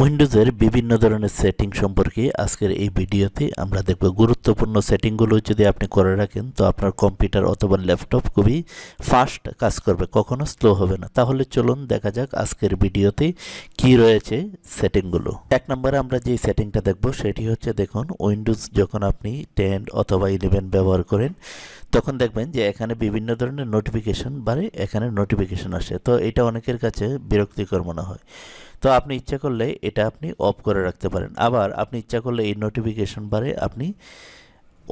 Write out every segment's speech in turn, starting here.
উইন্ডোজের বিভিন্ন ধরনের সেটিং সম্পর্কে আজকের এই ভিডিওতে আমরা দেখব। গুরুত্বপূর্ণ সেটিংগুলো যদি আপনি করে রাখেন তো আপনার কম্পিউটার অথবা ল্যাপটপ খুবই ফাস্ট কাজ করবে, কখনো স্লো হবে না। তাহলে চলুন দেখা যাক আজকের ভিডিওতে কি রয়েছে সেটিংগুলো। এক নম্বরে আমরা যে সেটিংটা দেখব সেটি হচ্ছে, দেখুন উইন্ডোজ যখন আপনি 10 অথবা 11 ব্যবহার করেন তখন দেখবেন যে এখানে বিভিন্ন ধরনের নোটিফিকেশন বাড়ে, এখানে নোটিফিকেশন আসে। তো এটা অনেকের কাছে বিরক্তিকর মনে হয়। তো আপনি ইচ্ছা করলে এটা আপনি অফ করে রাখতে পারেন। আবার আপনি ইচ্ছা করলে এই নোটিফিকেশন বারে আপনি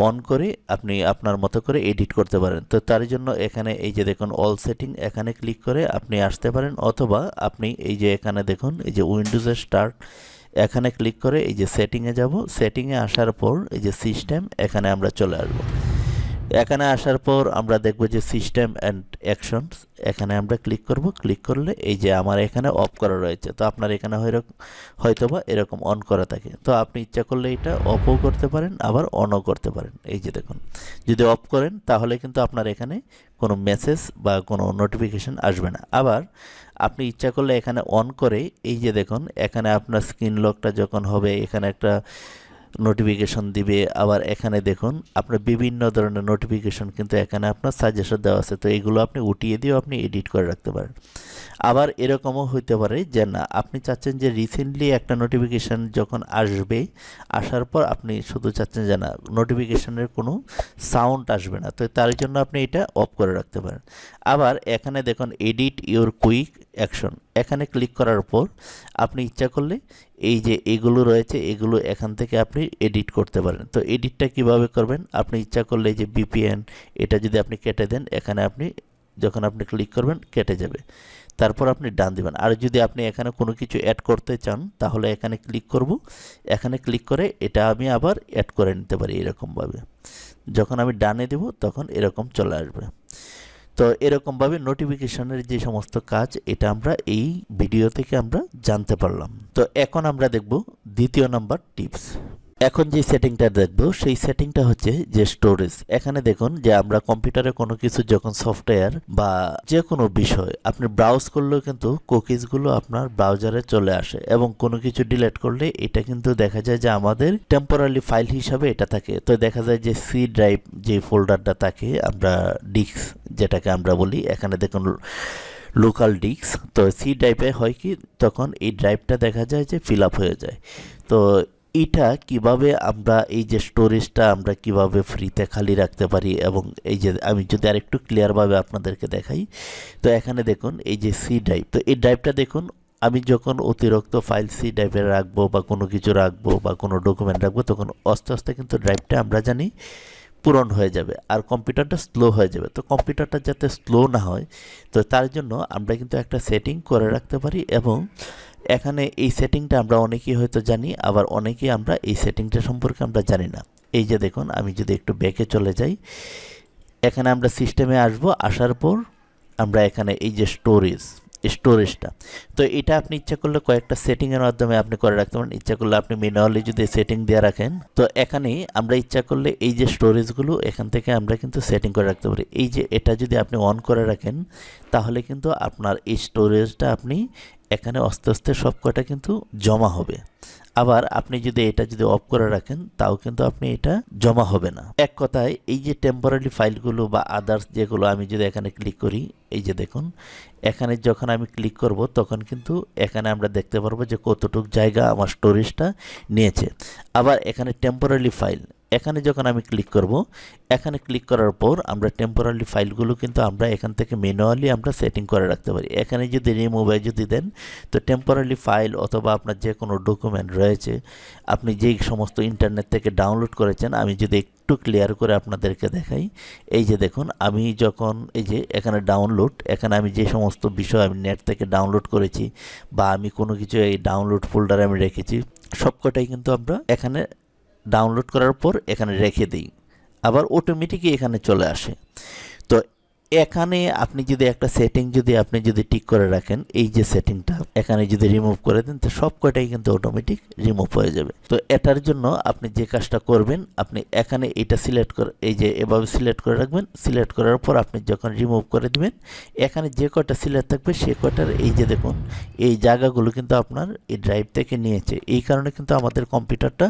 অন করে আপনি আপনার মতো করে এডিট করতে পারেন। তো তার জন্য এখানে এই যে দেখুন অল সেটিং, এখানে ক্লিক করে আপনি আসতে পারেন, অথবা আপনি এই যে এখানে দেখুন এই যে উইন্ডোজের স্টার্ট, এখানে ক্লিক করে এই যে সেটিংয়ে যাব। সেটিংয়ে আসার পর এই যে সিস্টেম, এখানে আমরা চলে আসবো। এখানে আসার পর আমরা দেখব যে সিস্টেম অ্যান্ড অ্যাকশনস, এখানে আমরা ক্লিক করব। ক্লিক করলে এই যে আমার এখানে অফ করা রয়েছে, তো আপনার এখানে হয়তোবা এরকম অন করা থাকে। তো আপনি ইচ্ছা করলে এটা অফও করতে পারেন, আবার অনও করতে পারেন। এই যে দেখুন, যদি অফ করেন তাহলে কিন্তু আপনার এখানে কোনো মেসেজ বা কোনো নোটিফিকেশন আসবে না। আবার আপনি ইচ্ছা করলে এখানে অন করে এই যে দেখুন, এখানে আপনার স্ক্রিন লকটা যখন হবে এখানে একটা নোটিফিকেশন দিবে। আবার এখানে দেখুন আপনার বিভিন্ন ধরনের নোটিফিকেশন কিন্তু এখানে আপনার সাজেশন দেওয়া আছে, তো এইগুলো আপনি উঠিয়ে দিয়েও আপনি এডিট করে রাখতে পারেন। আবার এরকমও হইতে পারে যে না, আপনি চাচ্ছেন যে রিসেন্টলি একটা নোটিফিকেশান যখন আসবে, আসার পর আপনি শুধু চাচ্ছেন যে না, নোটিফিকেশানের কোনো সাউন্ড আসবে না, তো তার জন্য আপনি এটা অফ করে রাখতে পারেন। আবার এখানে দেখুন এডিট ইউর কুইক অ্যাকশন, এখানে ক্লিক করার পর আপনি ইচ্ছা করলে এই যে এগুলো রয়েছে এগুলো এখান থেকে আপনি এডিট করতে পারেন। তো এডিটটা কিভাবে করবেন, আপনি ইচ্ছা করলে এই যে বিপিএন, এটা যদি আপনি কেটে দেন, এখানে আপনি যখন আপনি ক্লিক করবেন কেটে যাবে। তারপর আপনি ডান দিবেন। আর যদি আপনি এখানে কোনো কিছু অ্যাড করতে চান তাহলে এখানে ক্লিক করব। এখানে ক্লিক করে এটা আমি আবার অ্যাড করে নিতে পারি এরকমভাবে। যখন আমি ডানে দেব তখন এরকম চলে আসবে। তো এরকমভাবে নোটিফিকেশনের যে সমস্ত কাজ, এটা আমরা এই ভিডিও থেকে আমরা জানতে পারলাম। তো এখন আমরা দেখব দ্বিতীয় নাম্বার টিপস। এখন যে সেটিংটা দেখব সেই সেটিংটা হচ্ছে যে স্টোরেজ। এখানে দেখুন যে আমরা কম্পিউটারে কোনো কিছু যখন সফটওয়্যার বা যে কোনো বিষয় আপনি ব্রাউজ করলেও কিন্তু কুকিজগুলো আপনার ব্রাউজারে চলে আসে, এবং কোনো কিছু ডিলিট করলে এটা কিন্তু দেখা যায় যে আমাদের টেম্পোরারি ফাইল হিসাবে এটা থাকে। তো দেখা যায় যে সি ড্রাইভ যে ফোল্ডারটা থাকে, আমরা ডিস্ক যেটাকে আমরা বলি, এখানে দেখুন লোকাল ডিস্ক। তো সি ড্রাইভে হয় কি, তখন এই ড্রাইভটা দেখা যায় যে ফিল আপ হয়ে যায়। তো এটা কিভাবে আমরা এই যে স্টোরেজটা আমরা কিভাবে ফ্রিতে খালি রাখতে পারি, এবং এই যে আমি যদি আরেকটু ক্লিয়ারভাবে আপনাদেরকে দেখাই, তো এখানে দেখুন এই যে সি ড্রাইভ, তো এই ড্রাইভটা দেখুন আমি যখন অতিরিক্ত ফাইল সি ড্রাইভে রাখবো বা কোনো কিছু রাখবো বা কোনো ডকুমেন্ট রাখবো, তখন আস্তে আস্তে কিন্তু ড্রাইভটা আমরা জানি পূরণ হয়ে যাবে আর কম্পিউটারটা স্লো হয়ে যাবে। তো কম্পিউটারটা যাতে স্লো না হয়, তো তার জন্য আমরা কিন্তু একটা সেটিং করে রাখতে পারি, এবং এখানে এই সেটিংটা আমরা অনেকেই হয়তো জানি, আবার অনেকেই আমরা এই সেটিংটা সম্পর্কে আমরা জানি না। এই যে দেখুন, আমি যদি একটু ব্যাকে চলে যাই, এখানে আমরা সিস্টেমে আসব। আসার পর আমরা এখানে এই যে স্টোরেজটা, তো এটা আপনি ইচ্ছা করলে কয়েকটা সেটিংয়ের মাধ্যমে আপনি করে রাখতে পারেন। ইচ্ছা করলে আপনি ম্যানুয়ালি যদি সেটিং দিয়ে রাখেন, তো এখানে আমরা ইচ্ছা করলে এই যে স্টোরেজগুলো এখান থেকে আমরা কিন্তু সেটিং করে রাখতে পারি। এই যে এটা যদি আপনি অন করে রাখেন তাহলে কিন্তু আপনার এই স্টোরেজটা আপনি এখানে আস্তে আস্তে সব কটা কিন্তু জমা হবে। আবার আপনি যদি এটা যদি অফ করে রাখেন তাও কিন্তু আপনি এটা জমা হবে না। এক কথায় এই যে টেম্পোরারি ফাইলগুলো বা আদার্স যেগুলো, আমি যদি এখানে ক্লিক করি, এই যে দেখুন এখানে যখন আমি ক্লিক করব তখন কিন্তু এখানে আমরা দেখতে পারবো যে কতটুকু জায়গা আমার স্টোরেজটা নিয়েছে। আবার এখানে টেম্পোরারি ফাইল, এখানে যখন আমি ক্লিক করব, এখানে ক্লিক করার পর আমরা টেম্পোরারি ফাইলগুলো কিন্তু আমরা এখান থেকে ম্যানুয়ালি আমরা সেটিং করে রাখতে পারি। এখানে যদি রিমুভে যদি দেন, তো টেম্পোরারি ফাইল অথবা আপনার যে কোনো ডকুমেন্ট রয়েছে আপনি যেই সমস্ত ইন্টারনেট থেকে ডাউনলোড করেছেন, আমি যদি একটু ক্লিয়ার করে আপনাদেরকে দেখাই, এই যে দেখুন আমি যখন এই যে এখানে ডাউনলোড, এখানে আমি যে সমস্ত বিষয় আমি নেট থেকে ডাউনলোড করেছি বা আমি কোনো কিছু এই ডাউনলোড ফোল্ডারে আমি রেখেছি, সবকটাই কিন্তু আমরা এখানে ডাউনলোড করার পর এখানে রেখে দিই, আবার অটোমেটিকই এখানে চলে আসে। তো এখানে আপনি যদি একটা সেটিং যদি টিক করে রাখেন, এই যে সেটিংটা এখানে যদি রিমুভ করে দেন, তো সব কয়টাই কিন্তু অটোমেটিক রিমুভ হয়ে যাবে। তো এটার জন্য আপনি যে কাজটা করবেন, আপনি এখানে এটা সিলেক্ট করে এই যে এভাবে সিলেক্ট করে রাখবেন। সিলেক্ট করার পর আপনি যখন রিমুভ করে দিবেন, এখানে যে কয়টা সিলেক্ট থাকবে সে কয়টার এই যে দেখুন এই জায়গাগুলো কিন্তু আপনার এই ড্রাইভ থেকে নিয়েছে। এই কারণে কিন্তু আমাদের কম্পিউটারটা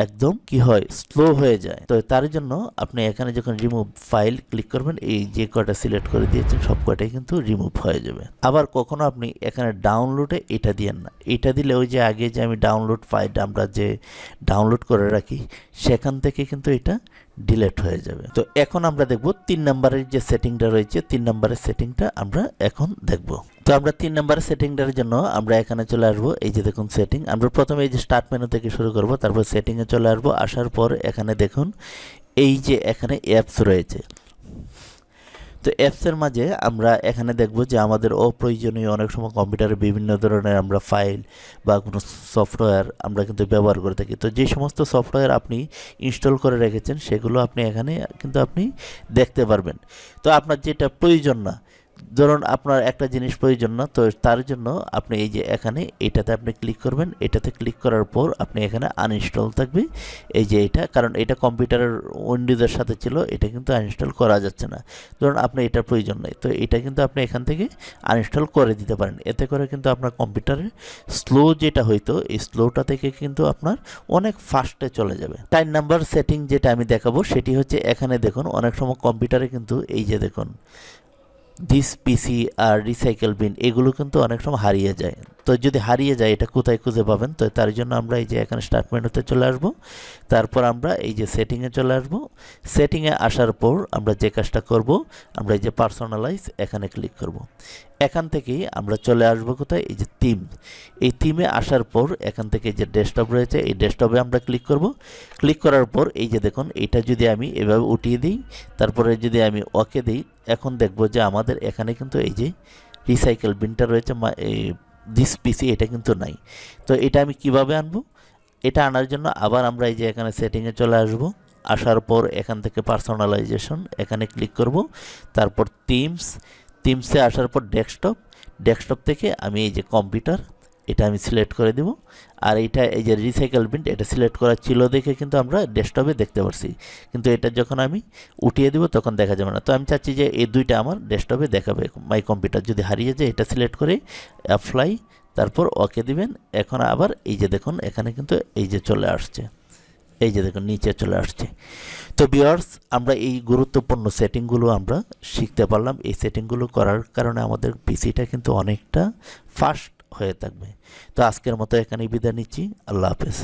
একদম কি হয়, স্লো হয়ে যায়। তো তার জন্য আপনি এখানে যখন রিমুভ ফাইল ক্লিক করবেন, এই যে কয়টা সিলেক্ট করে দিয়েছেন সব কয়টাই কিন্তু রিমুভ হয়ে যাবে। আবার কখনো আপনি এখানে ডাউনলোডে এটা দিয়েন না। এটা দিলে ওই যে আগে যে আমি ডাউনলোড ফাইল আমরা যে ডাউনলোড করে রাখি, সেখান থেকে কিন্তু এটা ডিলেট হয়ে যাবে। তো এখন আমরা দেখব 3 নম্বরের যে সেটিংটা রয়েছে, 3 নম্বরের সেটিংটা আমরা এখন দেখব। তো আমরা 3 নম্বরের সেটিংটার জন্য আমরা এখানে চলে আসবো। এই যে দেখুন সেটিং, আমরা প্রথমে এই যে স্টার্ট মেনু থেকে শুরু করব, তারপর সেটিংয়ে চলে আসবো। আসার পর এখানে দেখুন এই যে এখানে অ্যাপস রয়েছে। তো অ্যাপসের মাঝে আমরা এখানে দেখব যে আমাদের অপ্রয়োজনীয় অনেক সময় কম্পিউটারে বিভিন্ন ধরনের আমরা ফাইল বা কোনো সফটওয়্যার আমরা কিন্তু ব্যবহার করে থাকি। তো যে সমস্ত সফটওয়্যার আপনি ইনস্টল করে রেখেছেন সেগুলো আপনি এখানে কিন্তু আপনি দেখতে পারবেন। তো আপনার যেটা প্রয়োজন না, ধরুন আপনার একটা জিনিস প্রয়োজন না, তো তার জন্য আপনি এই যে এখানে এটাতে আপনি ক্লিক করবেন। এটাতে ক্লিক করার পর আপনি এখানে আনইনস্টল থাকবে এই যে এটা, কারণ এটা কম্পিউটারের উইন্ডোজের সাথে ছিল, এটা কিন্তু আনইনস্টল করা যাচ্ছে না। ধরুন আপনার এটার প্রয়োজন নেই, তো এটা কিন্তু আপনি এখান থেকে আনইনস্টল করে দিতে পারেন। এতে করে কিন্তু আপনার কম্পিউটারের স্লো যেটা হইতো, এই স্লোটা থেকে কিন্তু আপনার অনেক ফাস্টে চলে যাবে। 4 নাম্বার সেটিং যেটা আমি দেখাবো সেটি হচ্ছে এখানে দেখুন অনেক সময় কম্পিউটারে কিন্তু এই যে দেখুন দিস পিসি আর রিসাইকেল বিন এগুলো কিন্তু অনেক সময় হারিয়ে যায়। তো যদি হারিয়ে যায় এটা কোথায় খুঁজে পাবেন? তো তার জন্য আমরা এই যে এখানে স্টার্ট মেনুতে চলে আসব। তারপর আমরা এই যে সেটিংয়ে চলে আসব। সেটিংয়ে আসার পর আমরা যে কাজটা করব, আমরা এই যে পার্সোনালাইজ এখানে ক্লিক করব। এখান থেকেই আমরা চলে আসব কোথায়, এই যে থিম। এই থিমে আসার পর এখান থেকে যে ডেস্কটপ রয়েছে, এই ডেস্কটপে আমরা ক্লিক করব। ক্লিক করার পর এই যে দেখুন এটা যদি আমি এভাবে উঠিয়ে দিই, তারপরে যদি আমি ওকে দিই, এখন দেখব যে আমাদের এখানে কিন্তু এই যে রিসাইকেল বিনটা রয়েছে, দিস পিসি এটা কিন্তু নাই। তো এটা আমি কিভাবে আনবো? এটা আনার জন্য আবার আমরা এই যে এখানে সেটিংয়ে চলে আসব। আসার পর এখান থেকে পার্সোনালাইজেশন এখানে ক্লিক করব। তারপর থিমসে আসার পর ডেস্কটপ থেকে আমি এই যে কম্পিউটার এটা আমি সিলেক্ট করে দেব। আর এটা এই যে রিসাইকেল বিন এটা সিলেক্ট করা ছিল দেখে কিন্তু আমরা ডেস্কটপে দেখতে পারছি, কিন্তু এটা যখন আমি উঠিয়ে দেব তখন দেখা যাবে না। তো আমি চাচ্ছি যে এই দুইটা আমার ডেস্কটপে দেখাবে। মাই কম্পিউটার যদি হারিয়ে যায় এটা সিলেক্ট করে অ্যাপ্লাই, তারপর ওকে দিবেন। এখন আবার এই যে দেখুন এখানে কিন্তু এই যে চলে আসছে, এই যে দেখুন নিচে চলে আসছে। তো ভিউয়ার্স, আমরা এই গুরুত্বপূর্ণ সেটিংগুলো আমরা শিখতে পারলাম। এই সেটিংগুলো করার কারণে আমাদের পিসিটা কিন্তু অনেকটা ফাস্ট হয়ে থাকবে। তো আজকের মতো এখানেই বিদায় নিচ্ছি। আল্লাহ হাফেজ।